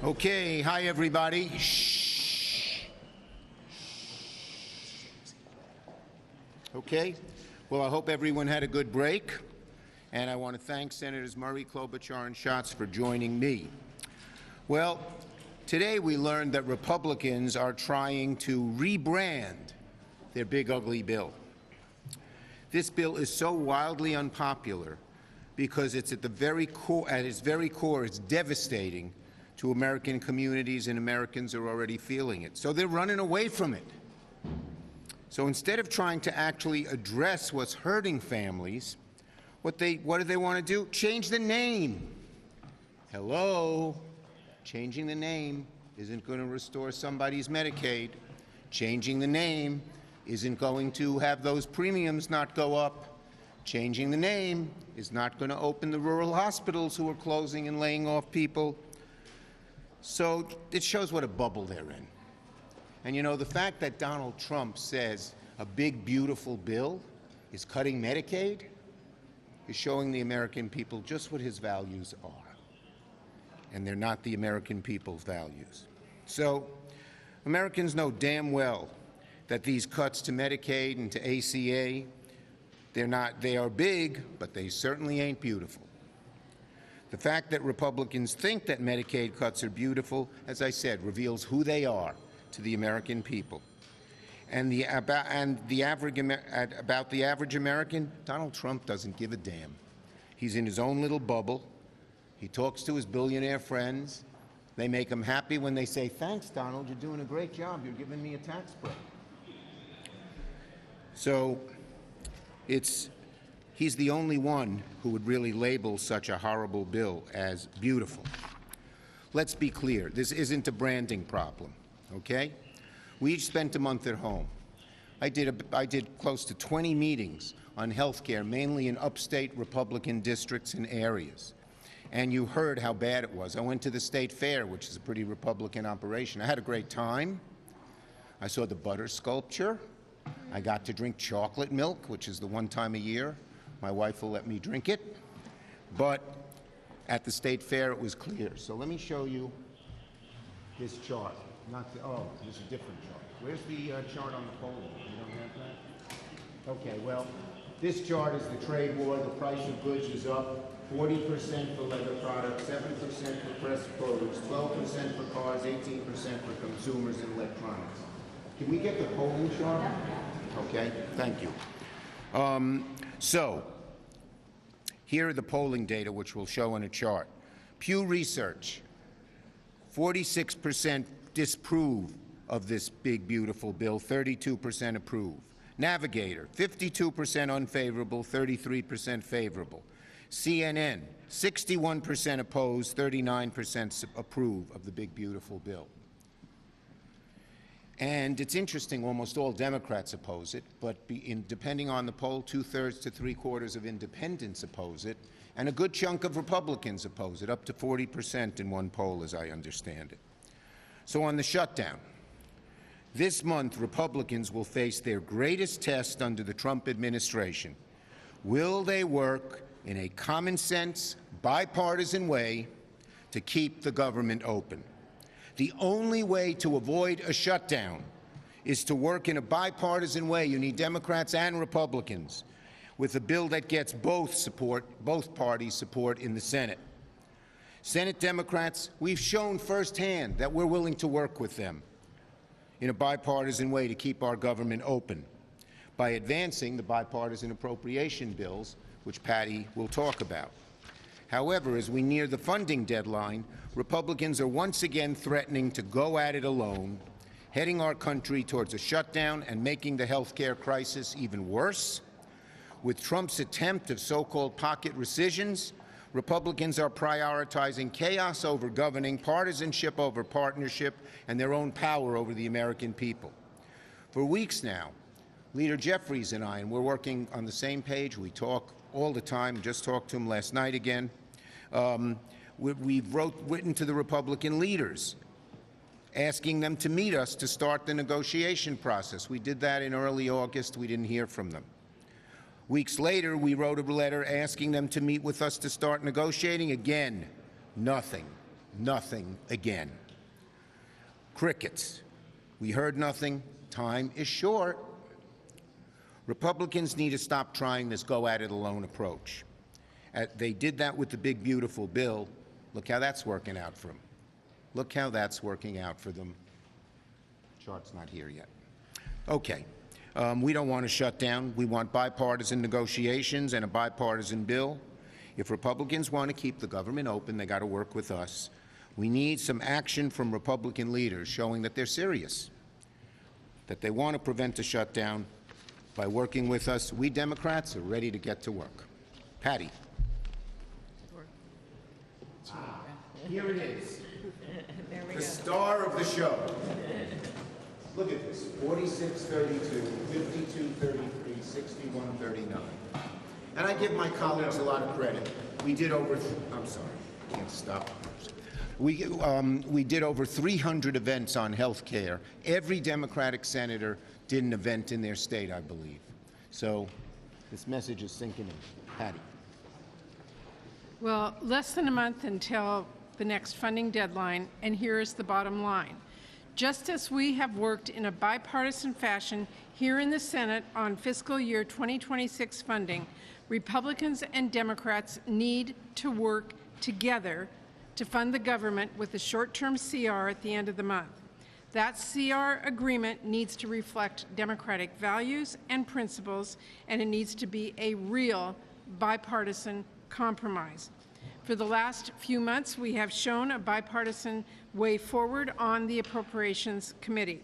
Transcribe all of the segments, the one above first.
Okay, hi everybody. Shh. Okay, well, I hope everyone had a good break, and I want to thank Senators Murray, Klobuchar, and Schatz for joining me. Well, today we learned that Republicans are trying to rebrand their big ugly bill. This bill is so wildly unpopular because it's at its very core, it's devastating to American communities, and Americans are already feeling it. So they're running away from it. So instead of trying to actually address what's hurting families, what do they want to do? Change the name. Hello? Changing the name isn't going to restore somebody's Medicaid. Changing the name isn't going to have those premiums not go up. Changing the name is not going to open the rural hospitals who are closing and laying off people. So it shows what a bubble they're in. And you know, the fact that Donald Trump says a big, beautiful bill is cutting Medicaid is showing the American people just what his values are. And they're not the American people's values. So Americans know damn well that these cuts to Medicaid and to ACA, they are big, but they certainly ain't beautiful. The fact that Republicans think that Medicaid cuts are beautiful, as I said, reveals who they are to the American people. And about the average American, Donald Trump doesn't give a damn. He's in his own little bubble. He talks to his billionaire friends. They make him happy when they say, "Thanks, Donald, you're doing a great job. You're giving me a tax break." So he's the only one who would really label such a horrible bill as beautiful. Let's be clear, this isn't a branding problem, okay? We each spent a month at home. I did close to 20 meetings on health care, mainly in upstate Republican districts and areas. And you heard how bad it was. I went to the State Fair, which is a pretty Republican operation. I had a great time. I saw the butter sculpture. I got to drink chocolate milk, which is the one time a year my wife will let me drink it. But at the State Fair, it was clear. So let me show you this chart. This is a different chart. Where's the chart on the polling? You don't have that? Okay, well, this chart is the trade war. The price of goods is up 40% for leather products, 7% for pressed produce, 12% for cars, 18% for consumers and electronics. Can we get the polling chart? Okay, thank you. So, here are the polling data, which we'll show in a chart. Pew Research, 46% disapprove of this big, beautiful bill, 32% approve. Navigator, 52% unfavorable, 33% favorable. CNN, 61% oppose, 39% approve of the big, beautiful bill. And it's interesting, almost all Democrats oppose it, but depending on the poll, 2/3 to 3/4 of independents oppose it, and a good chunk of Republicans oppose it, up to 40% in one poll, as I understand it. So on the shutdown, this month Republicans will face their greatest test under the Trump administration. Will they work in a common-sense, bipartisan way to keep the government open? The only way to avoid a shutdown is to work in a bipartisan way. You need Democrats and Republicans with a bill that gets both parties' support in the Senate. Senate Democrats, we've shown firsthand that we're willing to work with them in a bipartisan way to keep our government open by advancing the bipartisan appropriation bills, which Patty will talk about. However, as we near the funding deadline, Republicans are once again threatening to go at it alone, heading our country towards a shutdown and making the health care crisis even worse. With Trump's attempt of so-called pocket rescissions, Republicans are prioritizing chaos over governing, partisanship over partnership, and their own power over the American people. For weeks now, Leader Jeffries and I, and we're working on the same page, we talk all the time, just talked to him last night again, we've written to the Republican leaders asking them to meet us to start the negotiation process. We did that in early August. We didn't hear from them. Weeks later, we wrote a letter asking them to meet with us to start negotiating. Again, nothing. nothing again. Crickets. We heard nothing. Time is short. Republicans need to stop trying this go-at-it-alone approach. They did that with the big, beautiful bill. Look how that's working out for them. Look how that's working out for them. Chart's not here yet. Okay. We don't want to shut down. We want bipartisan negotiations and a bipartisan bill. If Republicans want to keep the government open, they got to work with us. We need some action from Republican leaders showing that they're serious, that they want to prevent a shutdown by working with us. We Democrats are ready to get to work. Patty. Here it is. The star of the show. Look at this, 46-32, 52-33, 61-39. And I give my colleagues a lot of credit. We did over, I'm sorry, can't stop. We did over 300 events on health care. Every Democratic senator did an event in their state, I believe. So this message is sinking in. Patty. Well, less than a month until the next funding deadline, and here is the bottom line. Just as we have worked in a bipartisan fashion here in the Senate on fiscal year 2026 funding, Republicans and Democrats need to work together to fund the government with a short-term CR at the end of the month. That CR agreement needs to reflect Democratic values and principles, and it needs to be a real bipartisan compromise. For the last few months, we have shown a bipartisan way forward on the Appropriations Committee.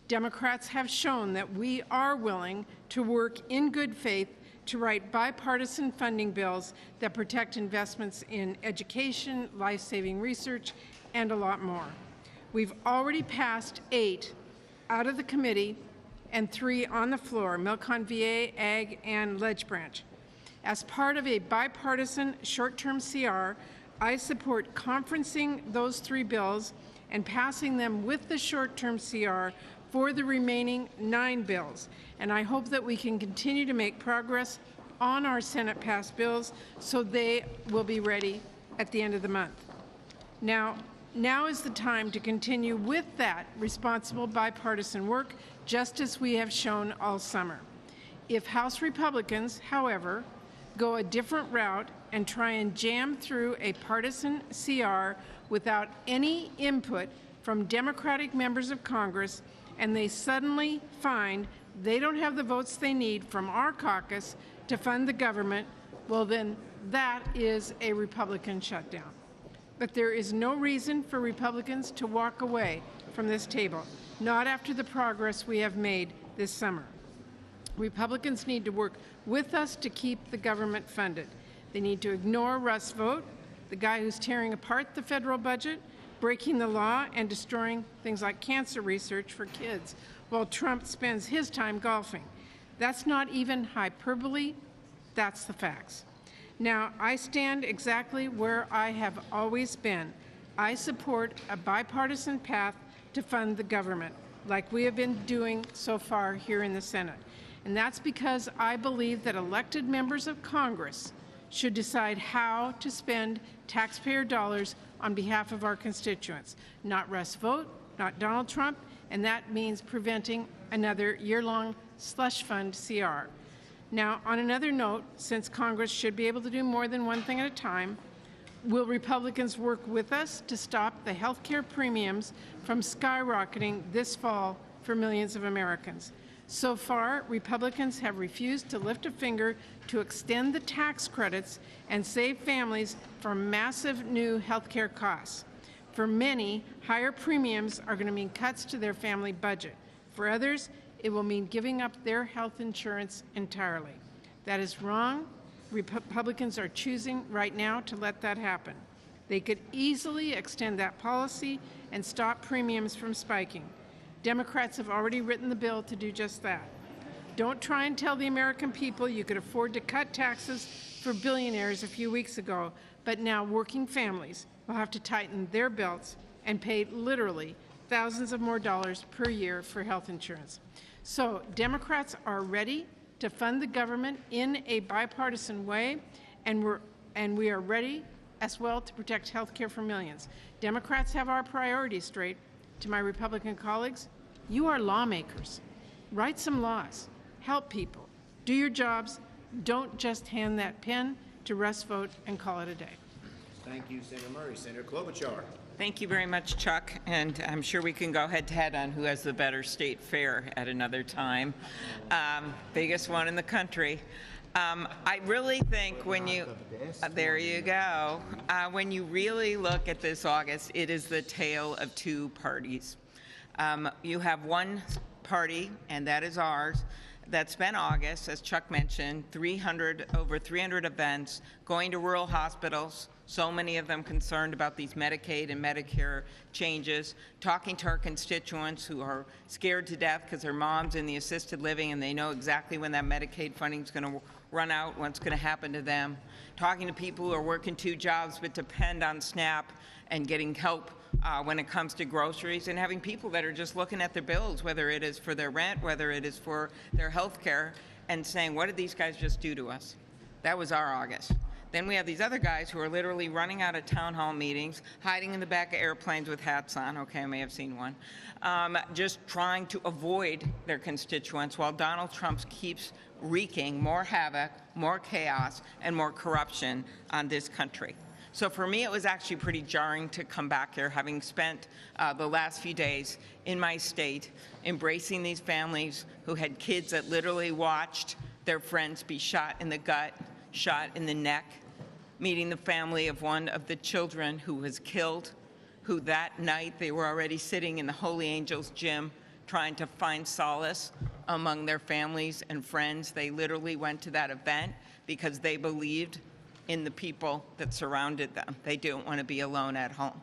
Democrats have shown that we are willing to work in good faith to write bipartisan funding bills that protect investments in education, life-saving research, and a lot more. We've already passed 8 out of the committee and 3 on the floor, Milcon VA, Ag, and Ledge Branch. As part of a bipartisan short-term CR, I support conferencing those 3 bills and passing them with the short-term CR for the remaining 9 bills. And I hope that we can continue to make progress on our Senate-passed bills so they will be ready at the end of the month. Now is the time to continue with that responsible bipartisan work, just as we have shown all summer. If House Republicans, however, go a different route and try and jam through a partisan CR without any input from Democratic members of Congress, and they suddenly find they don't have the votes they need from our caucus to fund the government, well then that is a Republican shutdown. But there is no reason for Republicans to walk away from this table, not after the progress we have made this summer. Republicans need to work with us to keep the government funded. They need to ignore Russ Vought, the guy who's tearing apart the federal budget, breaking the law, and destroying things like cancer research for kids, while Trump spends his time golfing. That's not even hyperbole, that's the facts. Now, I stand exactly where I have always been. I support a bipartisan path to fund the government, like we have been doing so far here in the Senate. And that's because I believe that elected members of Congress should decide how to spend taxpayer dollars on behalf of our constituents, not Russ Vought, not Donald Trump, and that means preventing another year-long slush fund CR. Now, on another note, since Congress should be able to do more than one thing at a time, will Republicans work with us to stop the health care premiums from skyrocketing this fall for millions of Americans? So far, Republicans have refused to lift a finger to extend the tax credits and save families from massive new health care costs. For many, higher premiums are going to mean cuts to their family budget. For others, it will mean giving up their health insurance entirely. That is wrong. Republicans are choosing right now to let that happen. They could easily extend that policy and stop premiums from spiking. Democrats have already written the bill to do just that. Don't try and tell the American people you could afford to cut taxes for billionaires a few weeks ago, but now working families will have to tighten their belts and pay literally thousands of more dollars per year for health insurance. So Democrats are ready to fund the government in a bipartisan way, and we are ready as well to protect health care for millions. Democrats have our priorities straight. To my Republican colleagues, you are lawmakers. Write some laws. Help people. Do your jobs. Don't just hand that pen to rest vote and call it a day. Thank you, Senator Murray. Senator Klobuchar. Thank you very much, Chuck, and I'm sure we can go head-to-head on who has the better state fair at another time. Biggest one in the country. I really think when you, there you go, when you really look at this August, it is the tale of two parties. You have one party, and that is ours, that spent August, as Chuck mentioned, over 300 events, going to rural hospitals, so many of them concerned about these Medicaid and Medicare changes, talking to our constituents who are scared to death because their mom's in the assisted living and they know exactly when that Medicaid funding is going to run out, what's going to happen to them, talking to people who are working 2 jobs but depend on SNAP and getting help when it comes to groceries, and having people that are just looking at their bills, whether it is for their rent, whether it is for their health care, and saying, what did these guys just do to us? That was our August. Then we have these other guys who are literally running out of town hall meetings, hiding in the back of airplanes with hats on. Okay, I may have seen one. Just trying to avoid their constituents while Donald Trump keeps wreaking more havoc, more chaos, and more corruption on this country. So for me, it was actually pretty jarring to come back here, having spent the last few days in my state embracing these families who had kids that literally watched their friends be shot in the gut, shot in the neck, meeting the family of one of the children who was killed, who that night they were already sitting in the Holy Angels gym trying to find solace among their families and friends. They literally went to that event because they believed in the people that surrounded them. They didn't want to be alone at home.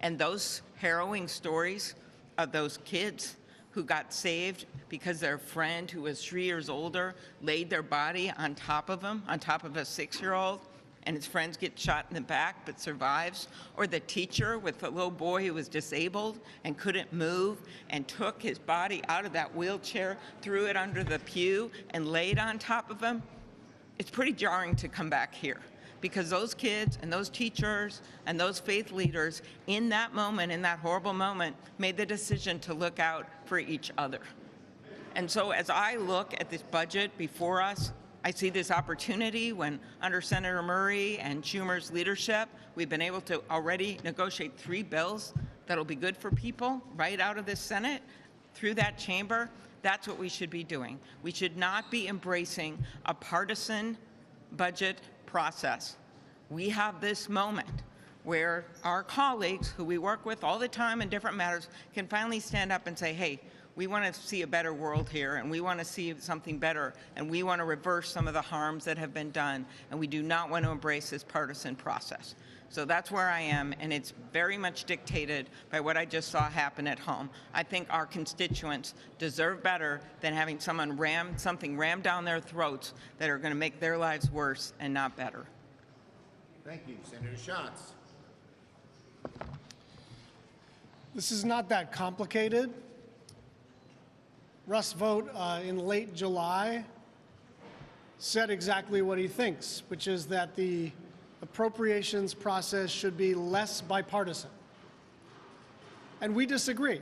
And those harrowing stories of those kids who got saved because their friend who was 3 years older laid their body on top of him, on top of a 6-year-old, and his friends get shot in the back but survives, or the teacher with the little boy who was disabled and couldn't move and took his body out of that wheelchair, threw it under the pew, and laid on top of him. It's pretty jarring to come back here, because those kids and those teachers and those faith leaders in that moment, in that horrible moment, made the decision to look out for each other. And so as I look at this budget before us, I see this opportunity when under Senator Murray and Schumer's leadership, we've been able to already negotiate 3 bills that'll be good for people right out of the Senate through that chamber. That's what we should be doing. We should not be embracing a partisan budget process. We have this moment where our colleagues who we work with all the time in different matters can finally stand up and say, hey, we want to see a better world here, and we want to see something better, and we want to reverse some of the harms that have been done, and we do not want to embrace this partisan process. So that's where I am, and it's very much dictated by what I just saw happen at home. I think our constituents deserve better than having something rammed down their throats that are going to make their lives worse and not better. Thank you. Senator Schatz. This is not that complicated. Russ Vought in late July said exactly what he thinks, which is that the appropriations process should be less bipartisan. And we disagree.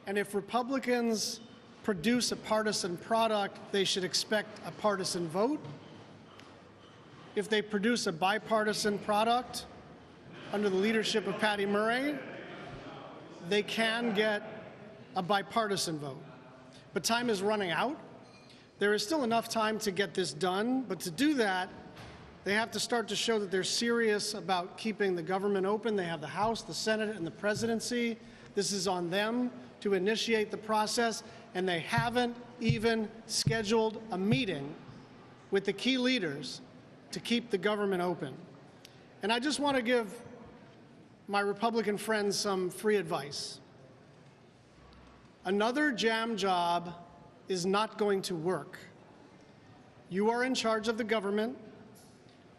And if Republicans produce a partisan product, they should expect a partisan vote. If they produce a bipartisan product under the leadership of Patty Murray, they can get a bipartisan vote. But time is running out. There is still enough time to get this done, but to do that, they have to start to show that they're serious about keeping the government open. They have the House, the Senate, and the presidency. This is on them to initiate the process, and they haven't even scheduled a meeting with the key leaders to keep the government open. And I just want to give my Republican friends some free advice. Another jam job is not going to work. You are in charge of the government.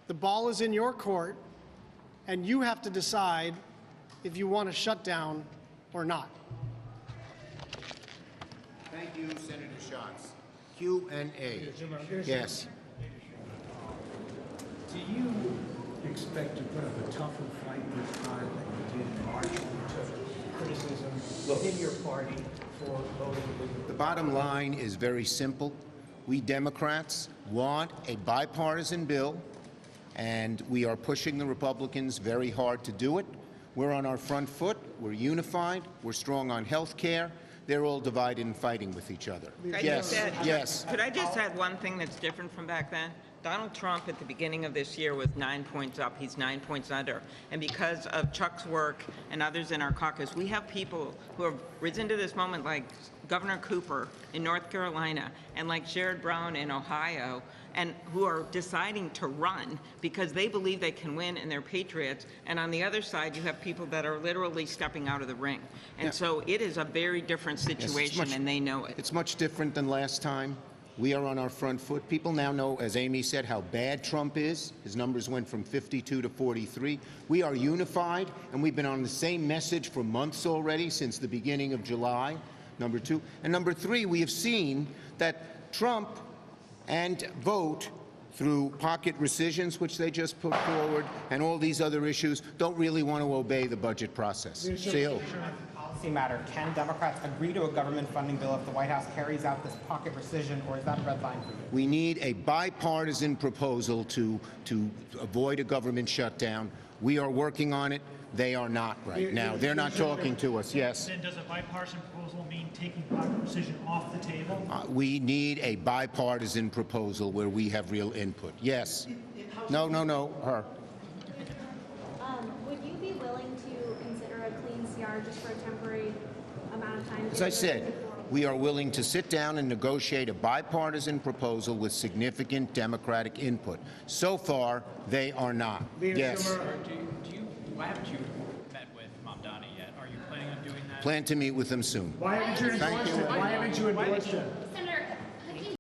The ball is in your court, and you have to decide if you want to shut down or not. Thank you, Senator Schatz. Q&A. Yes. Do you expect to put up a tougher fight this time than you did in March when you took criticism within your party for voting with The bottom line is very simple. We Democrats want a bipartisan bill, and we are pushing the Republicans very hard to do it. We're on our front foot. We're unified. We're strong on health care. They're all divided and fighting with each other. Yes. Could I just add one thing that's different from back then? Donald Trump at the beginning of this year was 9 points up. He's 9 points under. And because of Chuck's work and others in our caucus, we have people who have risen to this moment like Governor Cooper in North Carolina and like Sherrod Brown in Ohio, and who are deciding to run because they believe they can win and they're patriots. And on the other side, you have people that are literally stepping out of the ring. And so it is a very different situation, and they know it. It's much different than last time. We are on our front foot. People now know, as Amy said, how bad Trump is. His numbers went from 52 to 43. We are unified, and we've been on the same message for months already, since the beginning of July, number two. And number three, we have seen that Trump and vote through pocket rescissions, which they just put forward, and all these other issues, don't really want to obey the budget process. Policy matter. Can Democrats agree to a government funding bill if the White House carries out this pocket rescission, or is that a red line for you? We need a bipartisan proposal to avoid a government shutdown. We are working on it. They are not right now. They're not talking to us. Yes. Then does a bipartisan proposal mean taking pocket rescission off the table? We need a bipartisan proposal where we have real input. Yes. No. Her. Would you be willing to consider a clean CR just for a temporary amount of time? As I said, we are willing to sit down and negotiate a bipartisan proposal with significant Democratic input. So far, they are not. Yes. Why haven't you met with Mamdani yet? Are you planning on doing that? Plan to meet with them soon. Why haven't you endorsed it? Why haven't you endorsed it?